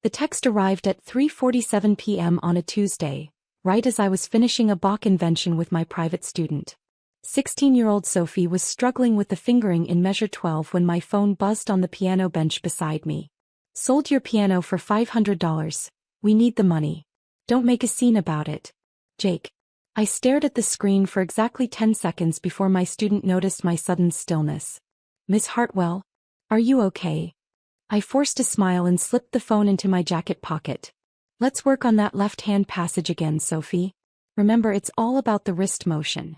The text arrived at 3:47 p.m. on a Tuesday, right as I was finishing a Bach invention with my private student. 16-year-old Sophie was struggling with the fingering in measure 12 when my phone buzzed on the piano bench beside me. Sold your piano for $500. We need the money. Don't make a scene about it. Jake. I stared at the screen for exactly 10 seconds before my student noticed my sudden stillness. Miss Hartwell? Are you okay? I forced a smile and slipped the phone into my jacket pocket. Let's work on that left-hand passage again, Sophie. Remember, it's all about the wrist motion.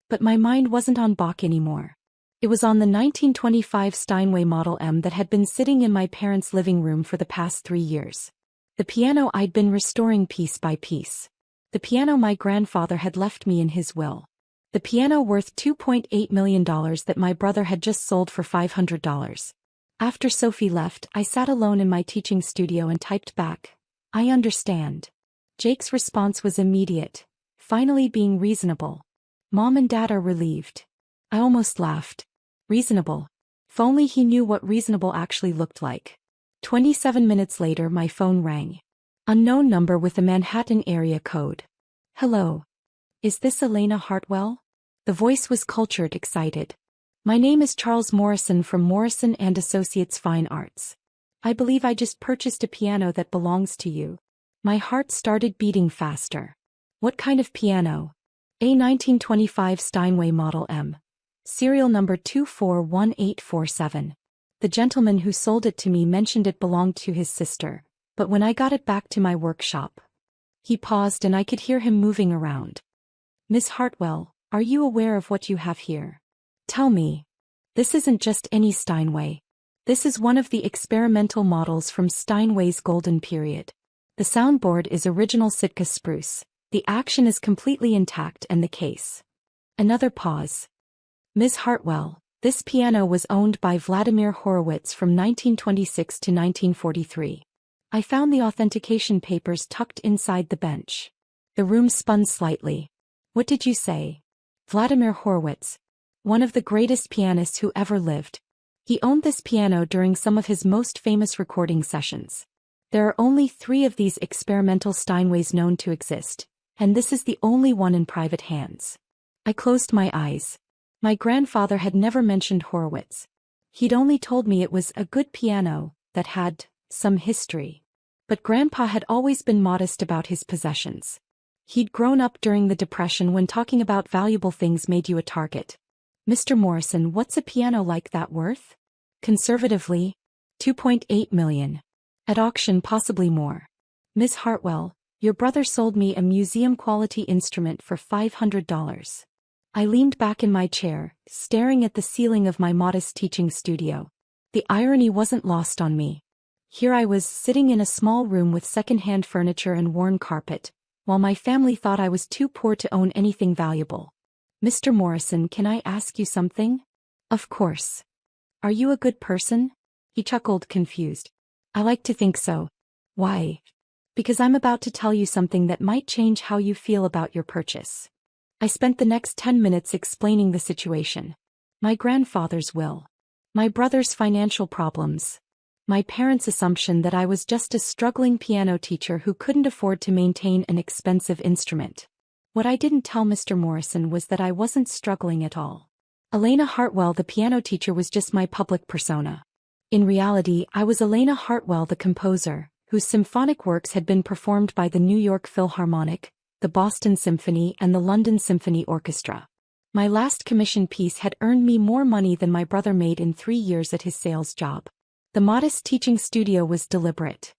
But my mind wasn't on Bach anymore. It was on the 1925 Steinway Model M that had been sitting in my parents' living room for the past 3 years. The piano I'd been restoring piece by piece. The piano my grandfather had left me in his will. The piano worth $2.8 million that my brother had just sold for $500. After Sophie left, I sat alone in my teaching studio and typed back, "I understand." Jake's response was immediate, finally being reasonable. Mom and Dad are relieved. I almost laughed. Reasonable. If only he knew what reasonable actually looked like. 27 minutes later, my phone rang. Unknown number with a Manhattan area code. Hello. Is this Elena Hartwell? The voice was cultured, excited. My name is Charles Morrison from Morrison & Associates Fine Arts. I believe I just purchased a piano that belongs to you. My heart started beating faster. What kind of piano? A 1925 Steinway Model M. Serial number 241847. The gentleman who sold it to me mentioned it belonged to his sister, but when I got it back to my workshop. He paused and I could hear him moving around. Miss Hartwell, are you aware of what you have here? Tell me. This isn't just any Steinway. This is one of the experimental models from Steinway's golden period. The soundboard is original Sitka spruce. The action is completely intact and the case. Another pause. Ms. Hartwell, this piano was owned by Vladimir Horowitz from 1926 to 1943. I found the authentication papers tucked inside the bench. The room spun slightly. What did you say? Vladimir Horowitz. One of the greatest pianists who ever lived. He owned this piano during some of his most famous recording sessions. There are only 3 of these experimental Steinways known to exist, and this is the only one in private hands. I closed my eyes. My grandfather had never mentioned Horowitz. He'd only told me it was a good piano that had some history. But Grandpa had always been modest about his possessions. He'd grown up during the Depression when talking about valuable things made you a target. Mr. Morrison, what's a piano like that worth? Conservatively, $2.8 million. At auction, possibly more. Miss Hartwell, your brother sold me a museum-quality instrument for $500. I leaned back in my chair, staring at the ceiling of my modest teaching studio. The irony wasn't lost on me. Here I was, sitting in a small room with second-hand furniture and worn carpet, while my family thought I was too poor to own anything valuable. Mr. Morrison, can I ask you something? Of course. Are you a good person? He chuckled, confused. I like to think so. Why? Because I'm about to tell you something that might change how you feel about your purchase. I spent the next 10 minutes explaining the situation. My grandfather's will. My brother's financial problems. My parents' assumption that I was just a struggling piano teacher who couldn't afford to maintain an expensive instrument. What I didn't tell Mr. Morrison was that I wasn't struggling at all. Elena Hartwell, the piano teacher, was just my public persona. In reality, I was Elena Hartwell, the composer, whose symphonic works had been performed by the New York Philharmonic, the Boston Symphony, and the London Symphony Orchestra. My last commission piece had earned me more money than my brother made in 3 years at his sales job. The modest teaching studio was deliberate.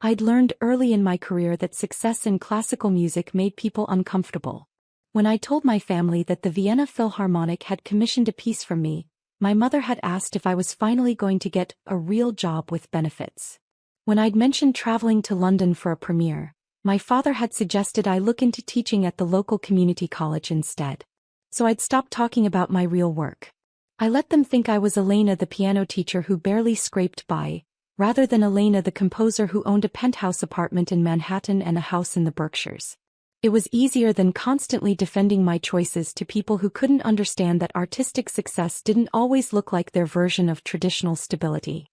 I'd learned early in my career that success in classical music made people uncomfortable. When I told my family that the Vienna Philharmonic had commissioned a piece from me, my mother had asked if I was finally going to get a real job with benefits. When I'd mentioned traveling to London for a premiere, my father had suggested I look into teaching at the local community college instead. So I'd stopped talking about my real work. I let them think I was Elena, the piano teacher who barely scraped by, rather than Elena, the composer who owned a penthouse apartment in Manhattan and a house in the Berkshires. It was easier than constantly defending my choices to people who couldn't understand that artistic success didn't always look like their version of traditional stability.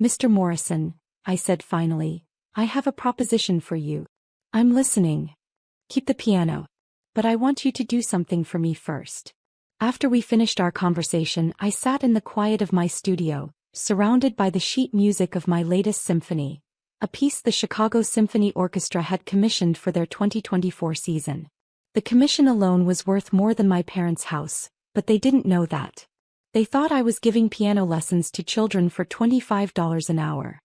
Mr. Morrison, I said finally, I have a proposition for you. I'm listening. Keep the piano. But I want you to do something for me first. After we finished our conversation, I sat in the quiet of my studio, surrounded by the sheet music of my latest symphony, a piece the Chicago Symphony Orchestra had commissioned for their 2024 season. The commission alone was worth more than my parents' house, but they didn't know that. They thought I was giving piano lessons to children for $25 an hour.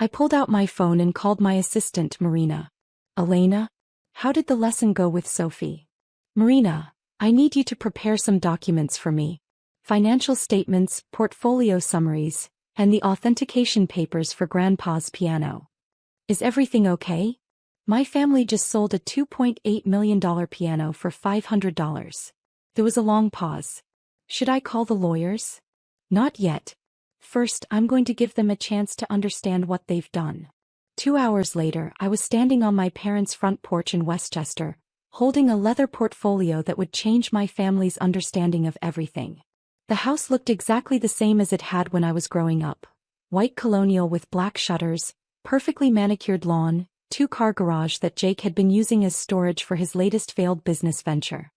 I pulled out my phone and called my assistant, Marina. Elena? How did the lesson go with Sophie? Marina, I need you to prepare some documents for me. Financial statements, portfolio summaries, and the authentication papers for Grandpa's piano. Is everything okay? My family just sold a $2.8 million piano for $500. There was a long pause. Should I call the lawyers? Not yet. First, I'm going to give them a chance to understand what they've done. 2 hours later, I was standing on my parents' front porch in Westchester, holding a leather portfolio that would change my family's understanding of everything. The house looked exactly the same as it had when I was growing up. White colonial with black shutters, perfectly manicured lawn, 2-car garage that Jake had been using as storage for his latest failed business venture.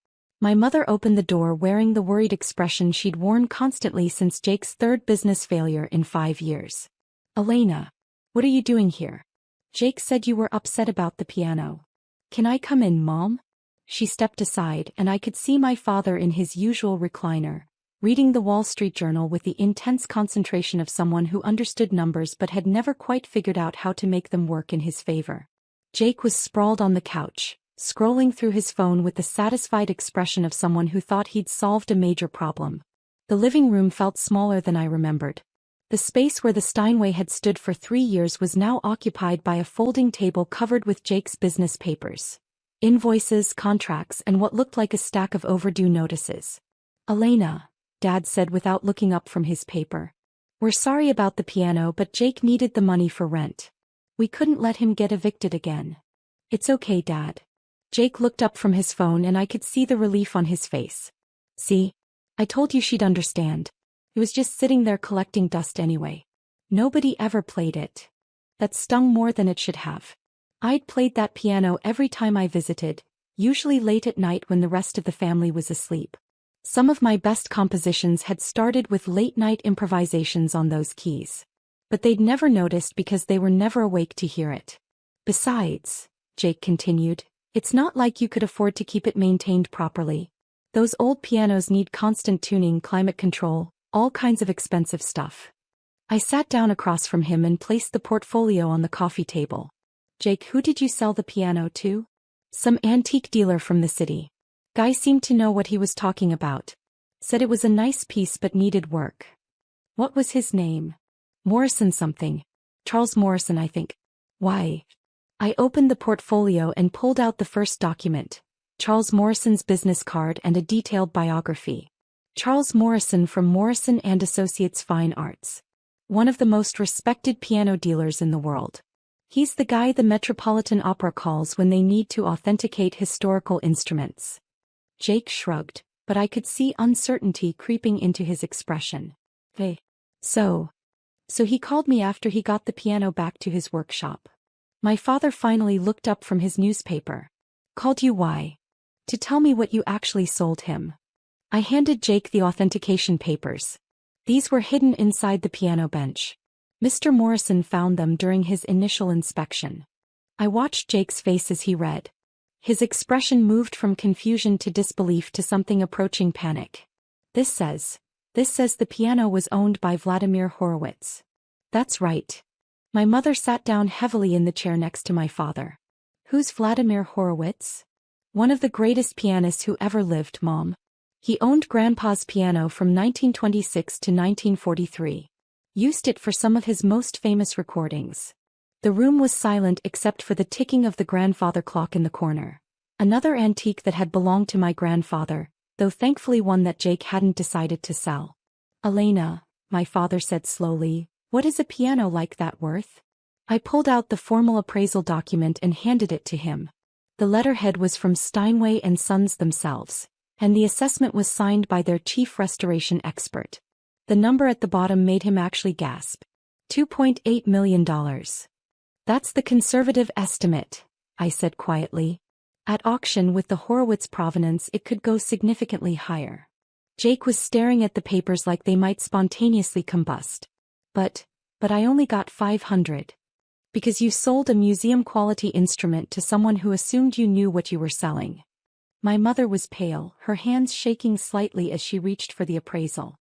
My mother opened the door wearing the worried expression she'd worn constantly since Jake's third business failure in 5 years. Elena, what are you doing here? Jake said you were upset about the piano. Can I come in, Mom? She stepped aside and I could see my father in his usual recliner, reading the Wall Street Journal with the intense concentration of someone who understood numbers but had never quite figured out how to make them work in his favor. Jake was sprawled on the couch, scrolling through his phone with the satisfied expression of someone who thought he'd solved a major problem. The living room felt smaller than I remembered. The space where the Steinway had stood for 3 years was now occupied by a folding table covered with Jake's business papers. Invoices, contracts, and what looked like a stack of overdue notices. Elena, Dad said without looking up from his paper. We're sorry about the piano, but Jake needed the money for rent. We couldn't let him get evicted again. It's okay, Dad. Jake looked up from his phone and I could see the relief on his face. See? I told you she'd understand. It was just sitting there collecting dust anyway. Nobody ever played it. That stung more than it should have. I'd played that piano every time I visited, usually late at night when the rest of the family was asleep. Some of my best compositions had started with late-night improvisations on those keys. But they'd never noticed because they were never awake to hear it. Besides, Jake continued, it's not like you could afford to keep it maintained properly. Those old pianos need constant tuning, climate control, all kinds of expensive stuff. I sat down across from him and placed the portfolio on the coffee table. Jake, who did you sell the piano to? Some antique dealer from the city. Guy seemed to know what he was talking about. Said it was a nice piece but needed work. What was his name? Morrison something. Charles Morrison, I think. Why? I opened the portfolio and pulled out the first document, Charles Morrison's business card and a detailed biography. Charles Morrison from Morrison & Associates Fine Arts. One of the most respected piano dealers in the world. He's the guy the Metropolitan Opera calls when they need to authenticate historical instruments. Jake shrugged, but I could see uncertainty creeping into his expression. Hey. So he called me after he got the piano back to his workshop. My father finally looked up from his newspaper. Called you why? To tell me what you actually sold him. I handed Jake the authentication papers. These were hidden inside the piano bench. Mr. Morrison found them during his initial inspection. I watched Jake's face as he read. His expression moved from confusion to disbelief to something approaching panic. This says the piano was owned by Vladimir Horowitz. That's right. My mother sat down heavily in the chair next to my father. Who's Vladimir Horowitz? One of the greatest pianists who ever lived, Mom. He owned Grandpa's piano from 1926 to 1943. Used it for some of his most famous recordings. The room was silent except for the ticking of the grandfather clock in the corner. Another antique that had belonged to my grandfather, though thankfully one that Jake hadn't decided to sell. Elena, my father said slowly, what is a piano like that worth? I pulled out the formal appraisal document and handed it to him. The letterhead was from Steinway and Sons themselves, and the assessment was signed by their chief restoration expert. The number at the bottom made him actually gasp. $2.8 million. That's the conservative estimate, I said quietly. At auction with the Horowitz provenance it could go significantly higher. Jake was staring at the papers like they might spontaneously combust. But I only got 500. Because you sold a museum-quality instrument to someone who assumed you knew what you were selling. My mother was pale, her hands shaking slightly as she reached for the appraisal.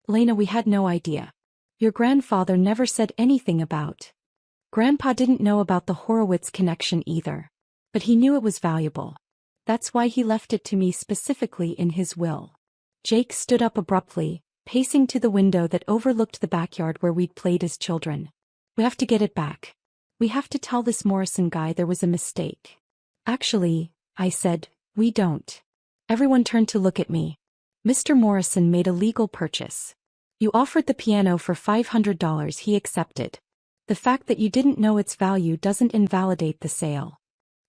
Lena, we had no idea. Your grandfather never said anything about. Grandpa didn't know about the Horowitz connection either. But he knew it was valuable. That's why he left it to me specifically in his will. Jake stood up abruptly, pacing to the window that overlooked the backyard where we'd played as children. We have to get it back. We have to tell this Morrison guy there was a mistake. Actually, I said, we don't. Everyone turned to look at me. Mr. Morrison made a legal purchase. You offered the piano for $500, he accepted. The fact that you didn't know its value doesn't invalidate the sale.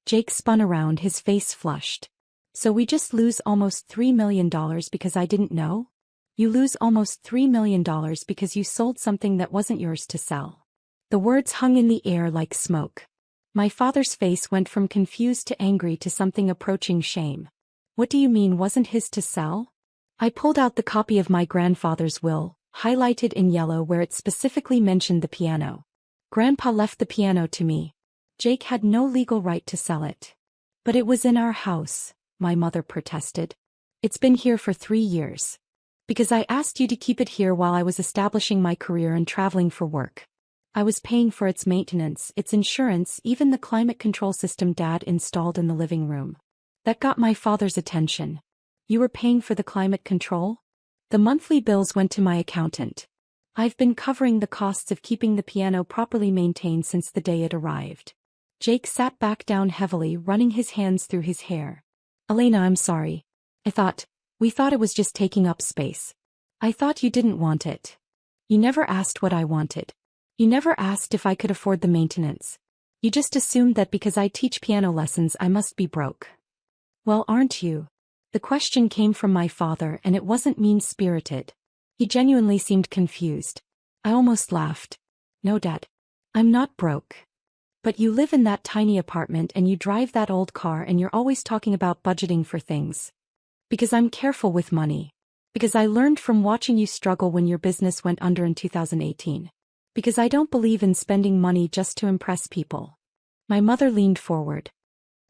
Jake spun around, his face flushed. So we just lose almost $3 million because I didn't know? You lose almost $3 million because you sold something that wasn't yours to sell. The words hung in the air like smoke. My father's face went from confused to angry to something approaching shame. What do you mean wasn't his to sell? I pulled out the copy of my grandfather's will, highlighted in yellow where it specifically mentioned the piano. Grandpa left the piano to me. Jake had no legal right to sell it. But it was in our house, my mother protested. It's been here for 3 years. Because I asked you to keep it here while I was establishing my career and traveling for work. I was paying for its maintenance, its insurance, even the climate control system Dad installed in the living room. That got my father's attention. You were paying for the climate control? The monthly bills went to my accountant. I've been covering the costs of keeping the piano properly maintained since the day it arrived. Jake sat back down heavily, running his hands through his hair. Elena, I'm sorry. We thought it was just taking up space. I thought you didn't want it. You never asked what I wanted. You never asked if I could afford the maintenance. You just assumed that because I teach piano lessons I must be broke. Well, aren't you? The question came from my father and it wasn't mean-spirited. He genuinely seemed confused. I almost laughed. No, Dad. I'm not broke. But you live in that tiny apartment and you drive that old car and you're always talking about budgeting for things. Because I'm careful with money. Because I learned from watching you struggle when your business went under in 2018. Because I don't believe in spending money just to impress people. My mother leaned forward.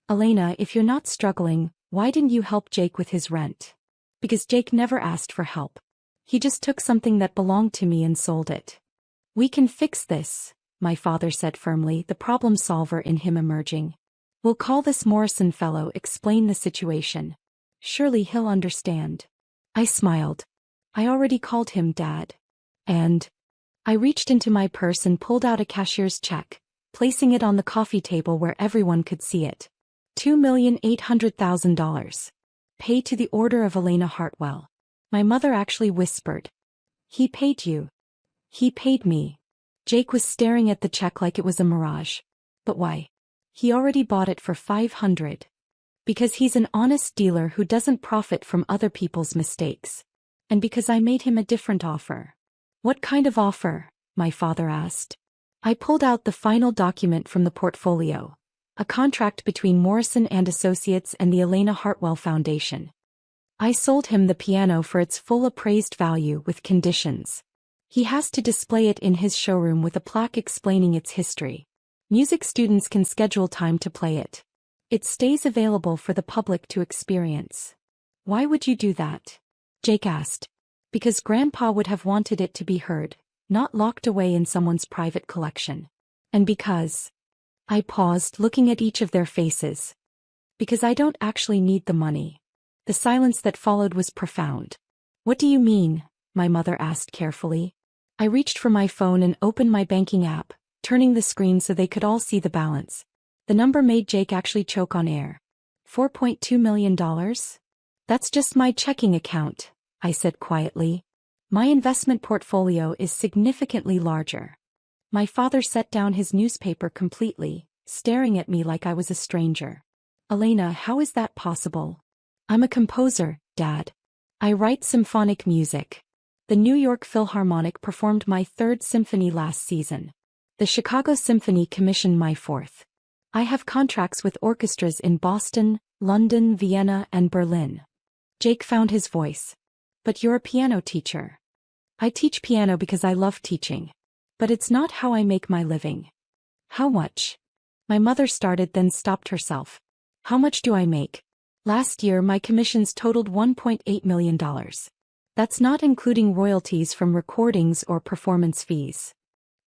Elena, if you're not struggling, why didn't you help Jake with his rent? Because Jake never asked for help. He just took something that belonged to me and sold it. We can fix this, my father said firmly, the problem solver in him emerging. We'll call this Morrison fellow, explain the situation. Surely he'll understand. I smiled. I already called him Dad. And I reached into my purse and pulled out a cashier's check, placing it on the coffee table where everyone could see it. $2,800,000. Pay to the order of Elena Hartwell. My mother actually whispered. He paid you. He paid me. Jake was staring at the check like it was a mirage. But why? He already bought it for $500. Because he's an honest dealer who doesn't profit from other people's mistakes. And because I made him a different offer. What kind of offer? My father asked. I pulled out the final document from the portfolio. A contract between Morrison and Associates and the Elena Hartwell Foundation. I sold him the piano for its full appraised value with conditions. He has to display it in his showroom with a plaque explaining its history. Music students can schedule time to play it. It stays available for the public to experience. Why would you do that? Jake asked. Because Grandpa would have wanted it to be heard, not locked away in someone's private collection. And because... I paused, looking at each of their faces. Because I don't actually need the money. The silence that followed was profound. What do you mean? My mother asked carefully. I reached for my phone and opened my banking app, turning the screen so they could all see the balance. The number made Jake actually choke on air. $4.2 million? That's just my checking account, I said quietly. My investment portfolio is significantly larger. My father set down his newspaper completely, staring at me like I was a stranger. Elena, how is that possible? I'm a composer, Dad. I write symphonic music. The New York Philharmonic performed my 3rd symphony last season. The Chicago Symphony commissioned my fourth. I have contracts with orchestras in Boston, London, Vienna, and Berlin. Jake found his voice. But you're a piano teacher. I teach piano because I love teaching. But it's not how I make my living. How much? My mother started then stopped herself. How much do I make? Last year my commissions totaled $1.8 million. That's not including royalties from recordings or performance fees.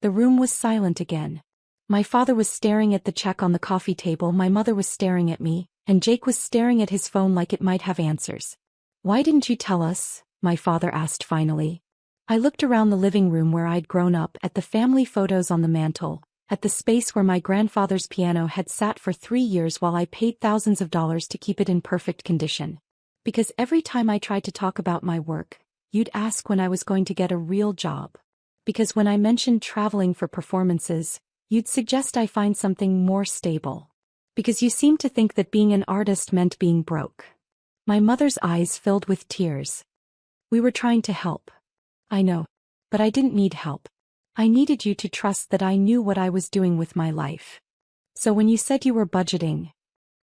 The room was silent again. My father was staring at the check on the coffee table, my mother was staring at me, and Jake was staring at his phone like it might have answers. Why didn't you tell us? My father asked finally. I looked around the living room where I'd grown up, at the family photos on the mantel, at the space where my grandfather's piano had sat for 3 years while I paid thousands of dollars to keep it in perfect condition. Because every time I tried to talk about my work, you'd ask when I was going to get a real job. Because when I mentioned traveling for performances, you'd suggest I find something more stable. Because you seemed to think that being an artist meant being broke. My mother's eyes filled with tears. We were trying to help. I know. But I didn't need help. I needed you to trust that I knew what I was doing with my life. So when you said you were budgeting,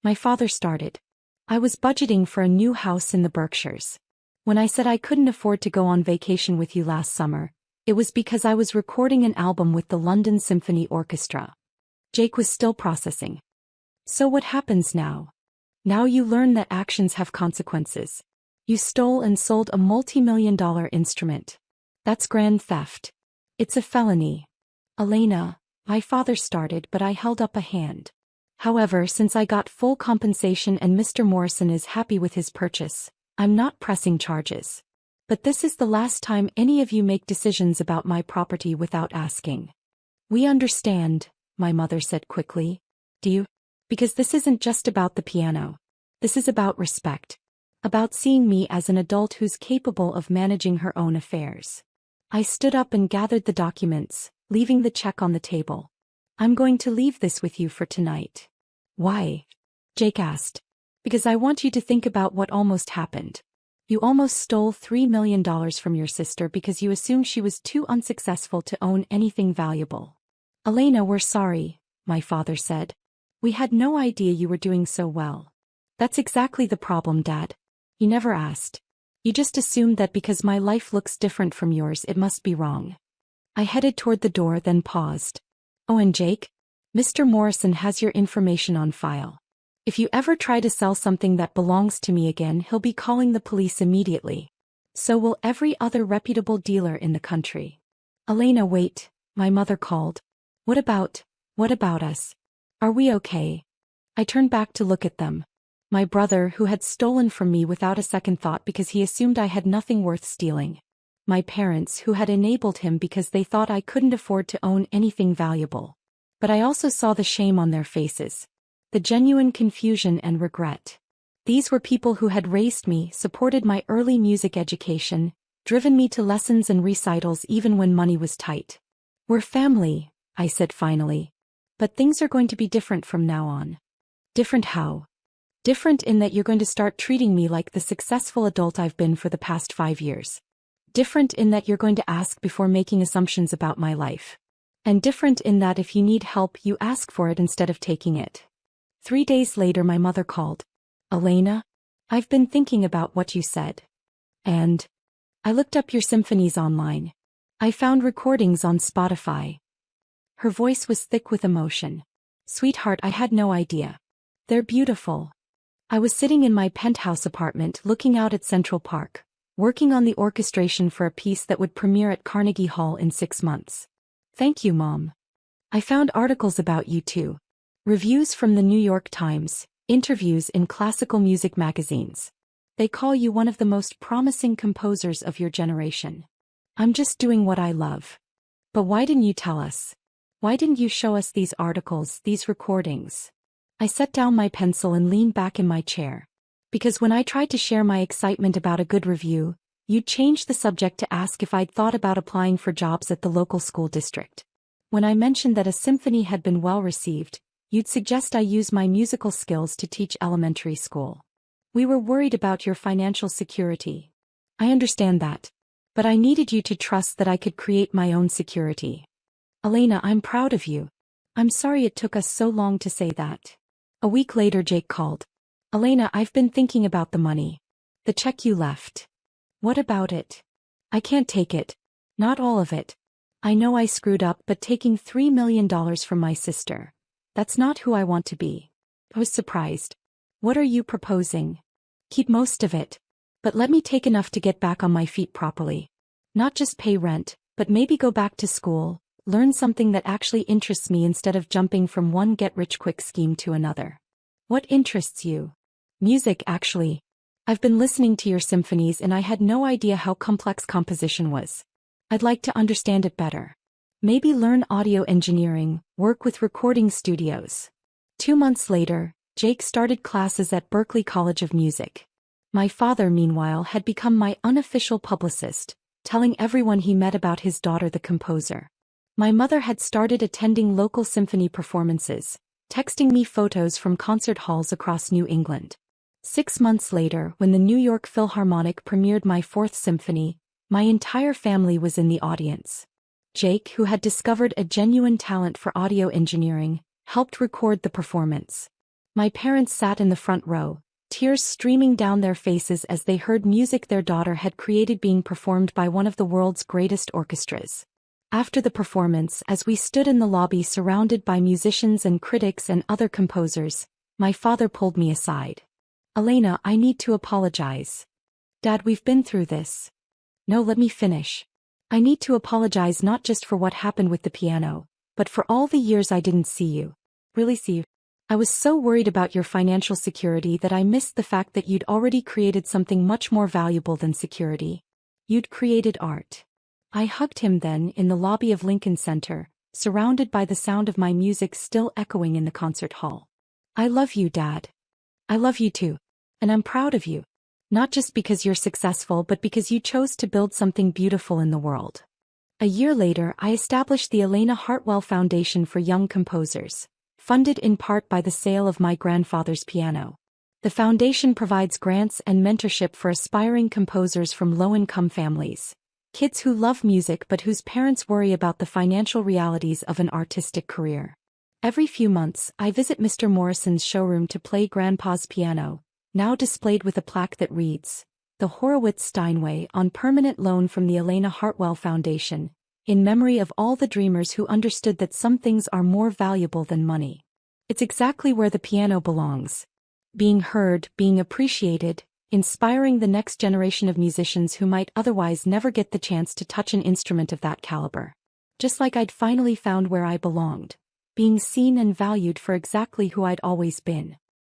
my father started. I was budgeting for a new house in the Berkshires. When I said I couldn't afford to go on vacation with you last summer, it was because I was recording an album with the London Symphony Orchestra. Jake was still processing. So what happens now? Now you learn that actions have consequences. You stole and sold a multi-million-dollar instrument. That's grand theft. It's a felony. Elena, my father started, but I held up a hand. However, since I got full compensation and Mr. Morrison is happy with his purchase, I'm not pressing charges. But this is the last time any of you make decisions about my property without asking. We understand, my mother said quickly. Do you? Because this isn't just about the piano. This is about respect. About seeing me as an adult who's capable of managing her own affairs. I stood up and gathered the documents, leaving the check on the table. I'm going to leave this with you for tonight. Why? Jake asked. Because I want you to think about what almost happened. You almost stole $3 million from your sister because you assumed she was too unsuccessful to own anything valuable. Elena, we're sorry, my father said. We had no idea you were doing so well. That's exactly the problem, Dad. You never asked. You just assumed that because my life looks different from yours it must be wrong. I headed toward the door then paused. Oh, and Jake? Mr. Morrison has your information on file. If you ever try to sell something that belongs to me again, he'll be calling the police immediately. So will every other reputable dealer in the country. Elena, wait, my mother called. What about us? Are we okay? I turned back to look at them. My brother, who had stolen from me without a second thought because he assumed I had nothing worth stealing. My parents, who had enabled him because they thought I couldn't afford to own anything valuable. But I also saw the shame on their faces. The genuine confusion and regret. These were people who had raised me, supported my early music education, driven me to lessons and recitals even when money was tight. We're family, I said finally. But things are going to be different from now on. Different how? Different in that you're going to start treating me like the successful adult I've been for the past 5 years. Different in that you're going to ask before making assumptions about my life. And different in that if you need help you ask for it instead of taking it. 3 days later my mother called. Elena, I've been thinking about what you said. And I looked up your symphonies online. I found recordings on Spotify. Her voice was thick with emotion. Sweetheart, I had no idea. They're beautiful. I was sitting in my penthouse apartment looking out at Central Park, working on the orchestration for a piece that would premiere at Carnegie Hall in 6 months. Thank you, Mom. I found articles about you too. Reviews from the New York Times, interviews in classical music magazines. They call you one of the most promising composers of your generation. I'm just doing what I love. But why didn't you tell us? Why didn't you show us these articles, these recordings? I set down my pencil and leaned back in my chair. Because when I tried to share my excitement about a good review, you'd change the subject to ask if I'd thought about applying for jobs at the local school district. When I mentioned that a symphony had been well received, you'd suggest I use my musical skills to teach elementary school. We were worried about your financial security. I understand that. But I needed you to trust that I could create my own security. Elena, I'm proud of you. I'm sorry it took us so long to say that. A week later, Jake called. Elena, I've been thinking about the money. The check you left. What about it? I can't take it. Not all of it. I know I screwed up, but taking $3 million from my sister. That's not who I want to be. I was surprised. What are you proposing? Keep most of it. But let me take enough to get back on my feet properly. Not just pay rent, but maybe go back to school, learn something that actually interests me instead of jumping from one get-rich-quick scheme to another. What interests you? Music, actually. I've been listening to your symphonies and I had no idea how complex composition was. I'd like to understand it better. Maybe learn audio engineering, work with recording studios. 2 months later, Jake started classes at Berklee College of Music. My father, meanwhile, had become my unofficial publicist, telling everyone he met about his daughter, the composer. My mother had started attending local symphony performances, texting me photos from concert halls across New England. 6 months later, when the New York Philharmonic premiered my 4th symphony, my entire family was in the audience. Jake, who had discovered a genuine talent for audio engineering, helped record the performance. My parents sat in the front row, tears streaming down their faces as they heard music their daughter had created being performed by one of the world's greatest orchestras. After the performance, as we stood in the lobby surrounded by musicians and critics and other composers, my father pulled me aside. Elena, I need to apologize. Dad, we've been through this. No, let me finish. I need to apologize not just for what happened with the piano, but for all the years I didn't see you. Really see you. I was so worried about your financial security that I missed the fact that you'd already created something much more valuable than security. You'd created art. I hugged him then in the lobby of Lincoln Center, surrounded by the sound of my music still echoing in the concert hall. I love you, Dad. I love you too. And I'm proud of you. Not just because you're successful, but because you chose to build something beautiful in the world. A year later, I established the Elena Hartwell Foundation for Young Composers, funded in part by the sale of my grandfather's piano. The foundation provides grants and mentorship for aspiring composers from low-income families, kids who love music but whose parents worry about the financial realities of an artistic career. Every few months, I visit Mr. Morrison's showroom to play Grandpa's piano, now displayed with a plaque that reads, "The Horowitz Steinway on permanent loan from the Elena Hartwell Foundation, in memory of all the dreamers who understood that some things are more valuable than money." It's exactly where the piano belongs. Being heard, being appreciated, inspiring the next generation of musicians who might otherwise never get the chance to touch an instrument of that caliber. Just like I'd finally found where I belonged, being seen and valued for exactly who I'd always been.